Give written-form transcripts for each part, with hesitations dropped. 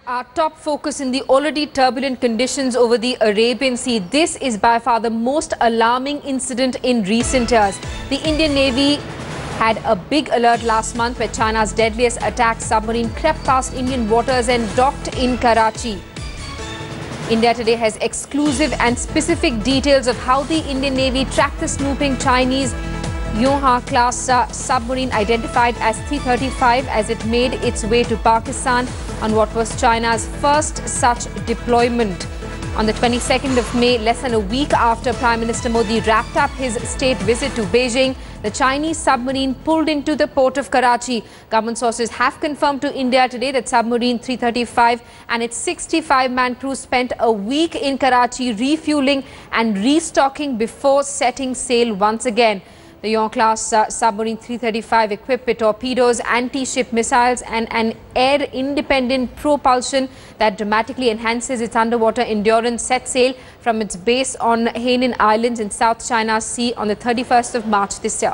Our top focus in the already turbulent conditions over the Arabian Sea. This is by far the most alarming incident in recent years. The Indian Navy had a big alert last month where China's deadliest attack submarine crept past Indian waters and docked in Karachi. India today has exclusive and specific details of how the Indian Navy tracked the snooping Chinese Yoha-class submarine identified as 335 as it made its way to Pakistan on what was China's first such deployment. On the 22nd of May, less than a week after Prime Minister Modi wrapped up his state visit to Beijing, the Chinese submarine pulled into the port of Karachi. Government sources have confirmed to India today that submarine 335 and its 65-man crew spent a week in Karachi refueling and restocking before setting sail once again. The Yoha-class submarine 335 equipped with torpedoes, anti-ship missiles and an air-independent propulsion that dramatically enhances its underwater endurance set sail from its base on Hainan Islands in South China Sea on the 31st of March this year.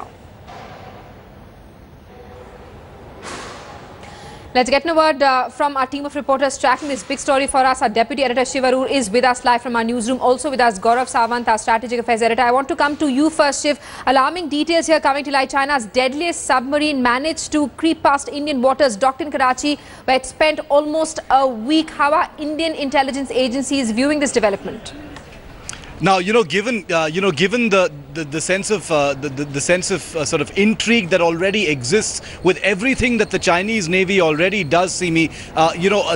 Let's get a word from our team of reporters tracking this big story for us. Our Deputy Editor Shivarur is with us live from our newsroom. Also with us, Gaurav Sawant, our Strategic Affairs Editor. I want to come to you first, Shiv. Alarming details here coming to light. China's deadliest submarine managed to creep past Indian waters, docked in Karachi, where it spent almost a week. How are Indian intelligence agencies viewing this development? Now, given the sense of sort of intrigue that already exists with everything that the Chinese Navy already does, Simi,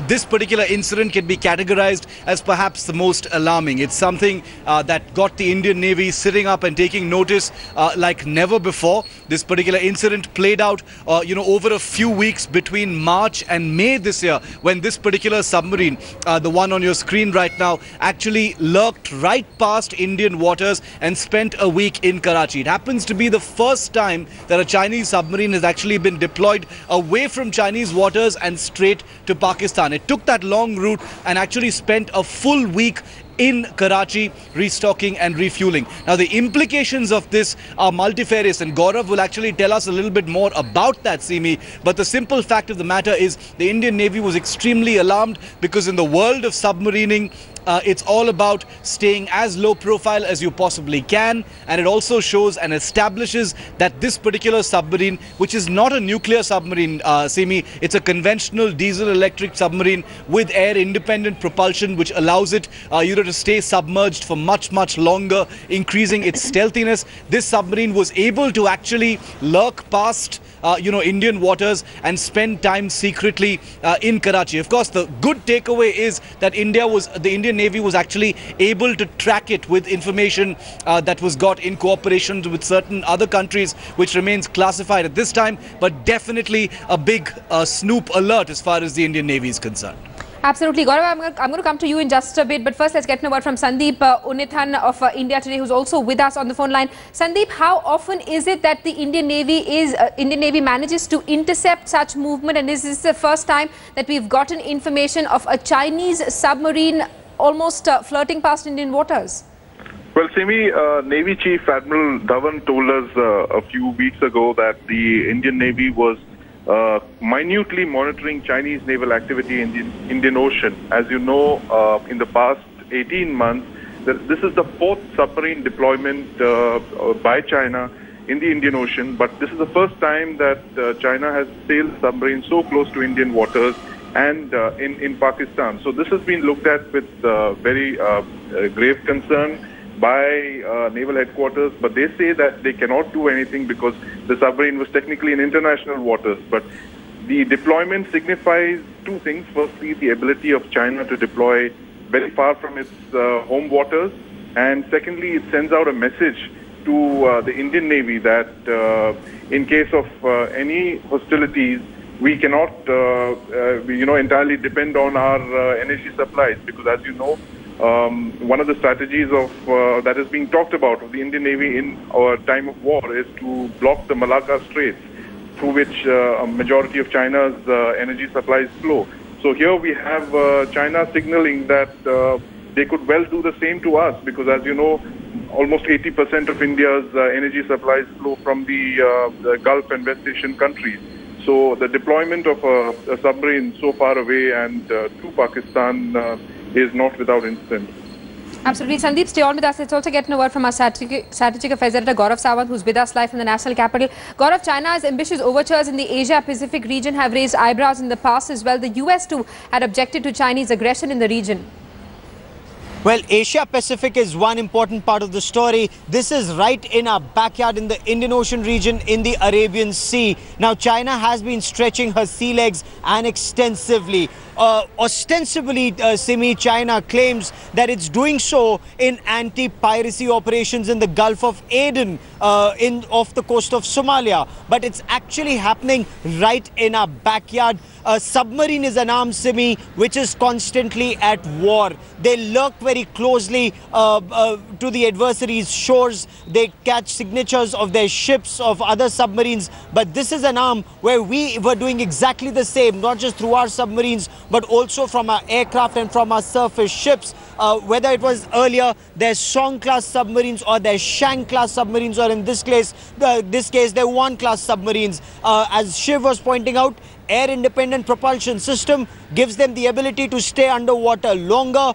this particular incident can be categorized as perhaps the most alarming. It's something that got the Indian Navy sitting up and taking notice like never before. This particular incident played out, over a few weeks between March and May this year, when this particular submarine, the one on your screen right now, actually lurked right past Indian waters and spent a week in Karachi. It happens to be the first time that a Chinese submarine has actually been deployed away from Chinese waters and straight to Pakistan. It took that long route and actually spent a full week in Karachi, restocking and refueling. Now, the implications of this are multifarious, and Gaurav will actually tell us a little bit more about that, Simi. But the simple fact of the matter is the Indian Navy was extremely alarmed because in the world of submarining, it's all about staying as low profile as you possibly can, and it also shows and establishes that this particular submarine, which is not a nuclear submarine, Simi, it's a conventional diesel-electric submarine with air-independent propulsion, which allows it, to stay submerged for much longer, increasing its stealthiness. This submarine was able to actually lurk past Indian waters and spend time secretly in Karachi. Of course, the good takeaway is that the Indian Navy was actually able to track it with information that was got in cooperation with certain other countries, which remains classified at this time, but definitely a big snoop alert as far as the Indian Navy is concerned. Absolutely. Gaurav, I'm going to come to you in just a bit, but first let's get a word from Sandeep Unithan of India Today, who's also with us on the phone line. Sandeep, how often is it that the Indian Navy manages to intercept such movement, and is this the first time that we've gotten information of a Chinese submarine almost flirting past Indian waters? Well, Simi, Navy Chief Admiral Dhawan told us a few weeks ago that the Indian Navy was minutely monitoring Chinese naval activity in the Indian Ocean. As you know, in the past 18 months, this is the fourth submarine deployment by China in the Indian Ocean, but this is the first time that China has sailed submarines so close to Indian waters and in Pakistan. So this has been looked at with very grave concern by naval headquarters, but they say that they cannot do anything because the submarine was technically in international waters. But the deployment signifies two things. Firstly, the ability of China to deploy very far from its home waters, and secondly, it sends out a message to the Indian Navy that in case of any hostilities, we cannot entirely depend on our energy supplies, because as you know, one of the strategies of that is being talked about of the Indian Navy in our time of war is to block the Malacca Straits, through which a majority of China's energy supplies flow. So here we have China signaling that they could well do the same to us, because as you know, almost 80% of India's energy supplies flow from the Gulf and West Asian countries. So the deployment of a submarine so far away and to Pakistan is not without incident. Absolutely. Sandeep, stay on with us. Let's also get a word from our strategic affairs editor, Gaurav Sawant, who's with us live from the national capital. Gaurav, China's ambitious overtures in the Asia-Pacific region have raised eyebrows in the past as well. The US too had objected to Chinese aggression in the region. Well, Asia-Pacific is one important part of the story. This is right in our backyard in the Indian Ocean region in the Arabian Sea. Now, China has been stretching her sea legs and extensively. Ostensibly, Simi, China claims that it's doing so in anti-piracy operations in the Gulf of Aden, off the coast of Somalia. But it's actually happening right in our backyard. A submarine is an armed, Simi, which is constantly at war. They lurk very closely to the adversary's shores. They catch signatures of their ships, of other submarines. But this is an arm where we were doing exactly the same, not just through our submarines, but also from our aircraft and from our surface ships. Whether it was earlier their Song-class submarines or their Shang-class submarines, or in this case, their One-class submarines. As Shiv was pointing out, air-independent propulsion system gives them the ability to stay underwater longer,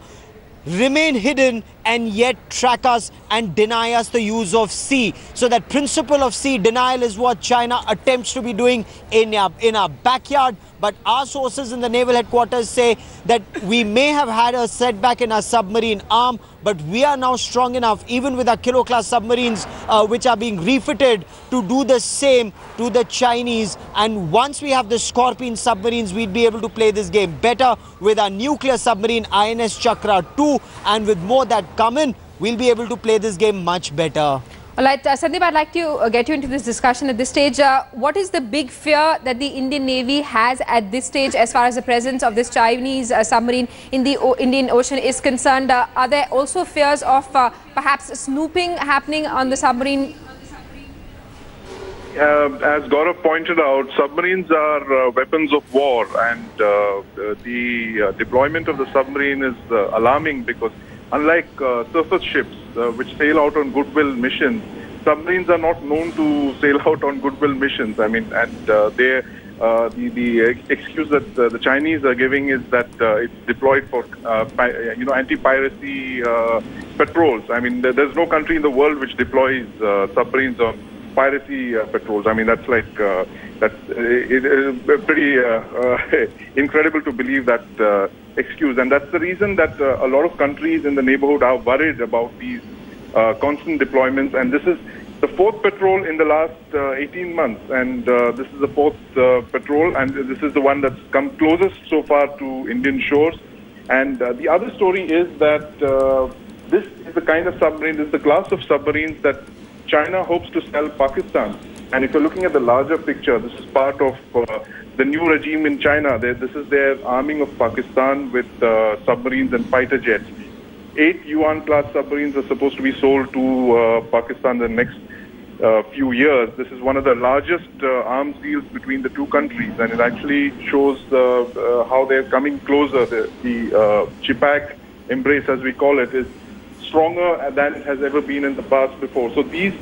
remain hidden, and yet track us and deny us the use of sea. So that principle of sea denial is what China attempts to be doing in our backyard. But our sources in the naval headquarters say that we may have had a setback in our submarine arm, but we are now strong enough, even with our Kilo-class submarines, which are being refitted, to do the same to the Chinese. And once we have the Scorpion submarines, we'd be able to play this game better with our nuclear submarine INS Chakra 2, and with more that come in, we'll be able to play this game much better. All right, Sandeep, I'd like to get you into this discussion at this stage. What is the big fear that the Indian Navy has at this stage as far as the presence of this Chinese submarine in the Indian Ocean is concerned? Are there also fears of perhaps snooping happening on the submarine? As Gaurav pointed out, submarines are weapons of war, and the deployment of the submarine is alarming because unlike surface ships, which sail out on goodwill missions, submarines are not known to sail out on goodwill missions. I mean, and the excuse that the Chinese are giving is that it's deployed for anti-piracy patrols. I mean, there's no country in the world which deploys submarines on piracy patrols. I mean, that's like pretty incredible to believe that excuse, and that's the reason that a lot of countries in the neighborhood are worried about these constant deployments. And this is the fourth patrol in the last 18 months, and this is the fourth patrol, and this is the one that's come closest so far to Indian shores. And the other story is that this is the kind of submarine, this is the class of submarines that China hopes to sell Pakistan. And if you're looking at the larger picture, this is part of the new regime in China. This is their arming of Pakistan with submarines and fighter jets. 8 Yuan-class submarines are supposed to be sold to Pakistan in the next few years. This is one of the largest arms deals between the two countries, and it actually shows how they're coming closer. The Chipak embrace, as we call it, is stronger than it has ever been in the past before. So these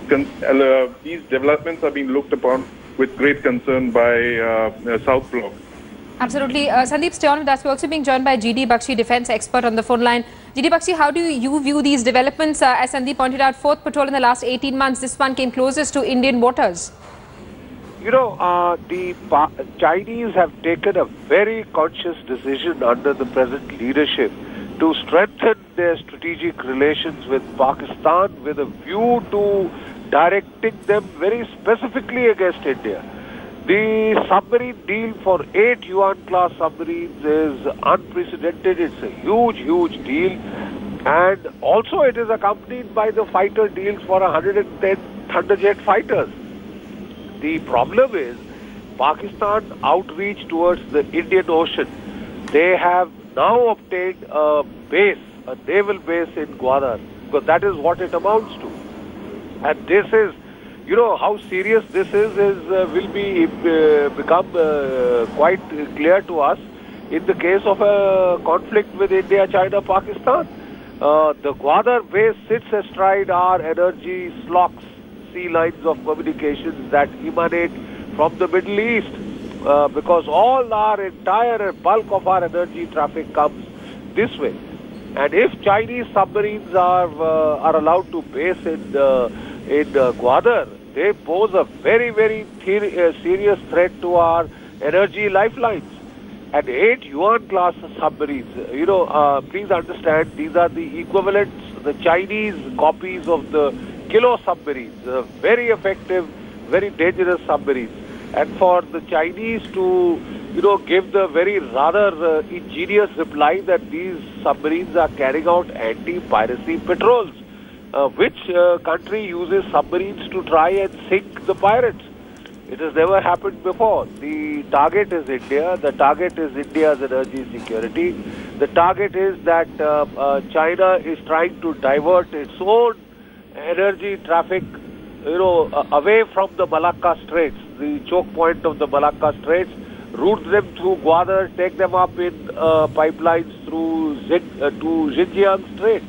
developments are being looked upon with great concern by South Bloc. Absolutely. Sandeep, stay on with us. We're also being joined by GD Bakshi, defense expert on the phone line. GD Bakshi, how do you view these developments? As Sandeep pointed out, fourth patrol in the last 18 months. This one came closest to Indian waters. You know, the Chinese have taken a very conscious decision under the present leadership to strengthen their strategic relations with Pakistan with a view to directing them very specifically against India. The submarine deal for 8 Yuan-class submarines is unprecedented. It's a huge, huge deal. And also it is accompanied by the fighter deals for 110 Thunderjet fighters. The problem is Pakistan outreach towards the Indian Ocean. They have now obtained a base, a naval base in Gwadar, because that is what it amounts to. And this is, you know, how serious this is will be become quite clear to us in the case of a conflict with India, China, Pakistan. The Gwadar base sits astride our energy slocks, sea lines of communications that emanate from the Middle East. because all our entire bulk of our energy traffic comes this way. And if Chinese submarines are allowed to base in Gwadar, they pose a very, very serious threat to our energy lifelines. And 8 Yuan-class submarines, please understand, these are the equivalents, the Chinese copies of the Kilo submarines, very effective, very dangerous submarines. And for the Chinese to, give the very rather ingenious reply that these submarines are carrying out anti-piracy patrols. Which country uses submarines to try and sink the pirates? It has never happened before. The target is India. The target is India's energy security. The target is that China is trying to divert its own energy traffic, away from the Malacca Straits, the choke point of the Malacca Straits, route them through Gwadar, take them up in pipelines through to Xinjiang Strait.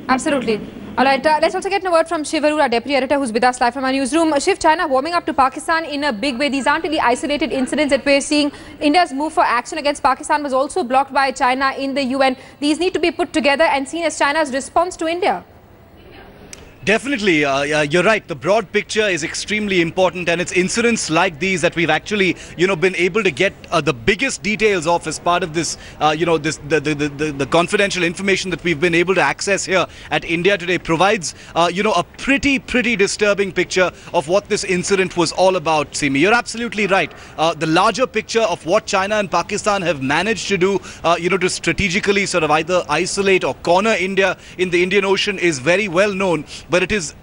Absolutely. All right, let's also get a word from Shiv Arora, Deputy Editor, who's with us live from our newsroom. Shiv, China warming up to Pakistan in a big way. These aren't really isolated incidents that we're seeing. India's move for action against Pakistan was also blocked by China in the UN. These need to be put together and seen as China's response to India. Definitely, you're right. The broad picture is extremely important, and it's incidents like these that we've actually, been able to get the biggest details of as part of this, the confidential information that we've been able to access here at India Today provides, a pretty disturbing picture of what this incident was all about, Simi. You're absolutely right. The larger picture of what China and Pakistan have managed to do, to strategically sort of either isolate or corner India in the Indian Ocean is very well known. But it is.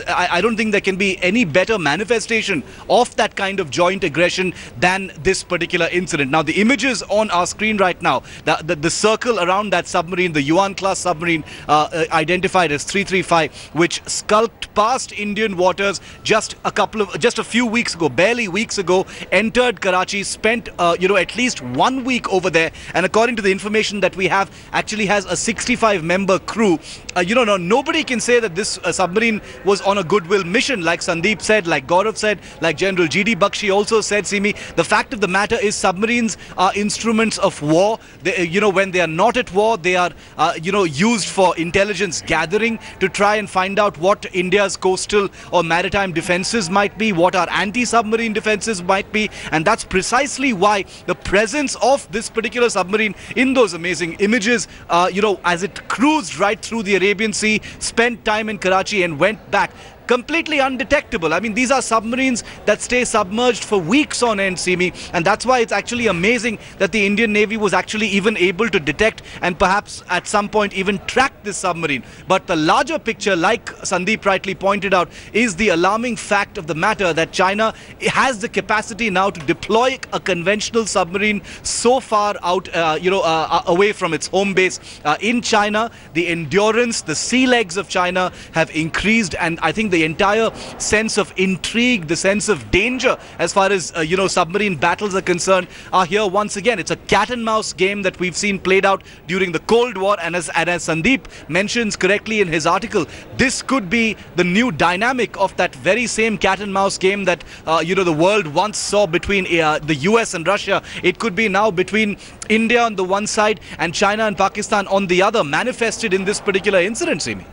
I don't think there can be any better manifestation of that kind of joint aggression than this particular incident. Now, the images on our screen right now, the circle around that submarine, the Yuan-class submarine identified as 335, which skulked past Indian waters just a few weeks ago, barely weeks ago, entered Karachi, spent at least 1 week over there, and according to the information that we have, actually has a 65-member crew. Nobody can say that this submarine was on a goodwill mission, like Sandeep said, like Gaurav said, like General G.D. Bakshi also said, Simi. The fact of the matter is submarines are instruments of war. They, when they are not at war, they are, used for intelligence gathering to try and find out what India's coastal or maritime defenses might be, what our anti-submarine defenses might be. And that's precisely why the presence of this particular submarine in those amazing images, as it cruised right through the Arabian Sea, spent time in Karachi and went back, completely undetectable. I mean, these are submarines that stay submerged for weeks on end, Simi, and that's why it's actually amazing that the Indian Navy was actually even able to detect and perhaps at some point even track this submarine. But the larger picture, like Sandeep rightly pointed out, is the alarming fact of the matter that China has the capacity now to deploy a conventional submarine so far out, away from its home base in China. The endurance, the sea legs of China have increased, and I think the entire sense of intrigue, the sense of danger as far as, submarine battles are concerned are here once again. It's a cat and mouse game that we've seen played out during the Cold War, and as Sandeep mentions correctly in his article, this could be the new dynamic of that very same cat and mouse game that, the world once saw between the US and Russia. It could be now between India on the one side and China and Pakistan on the other, manifested in this particular incident, Simi.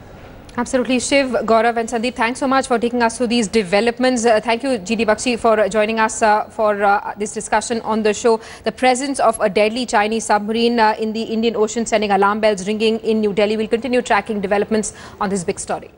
Absolutely. Shiv, Gaurav and Sandeep, thanks so much for taking us through these developments. Thank you, G.D. Bakshi, for joining us for this discussion on the show. The presence of a deadly Chinese submarine in the Indian Ocean sending alarm bells ringing in New Delhi. We'll continue tracking developments on this big story.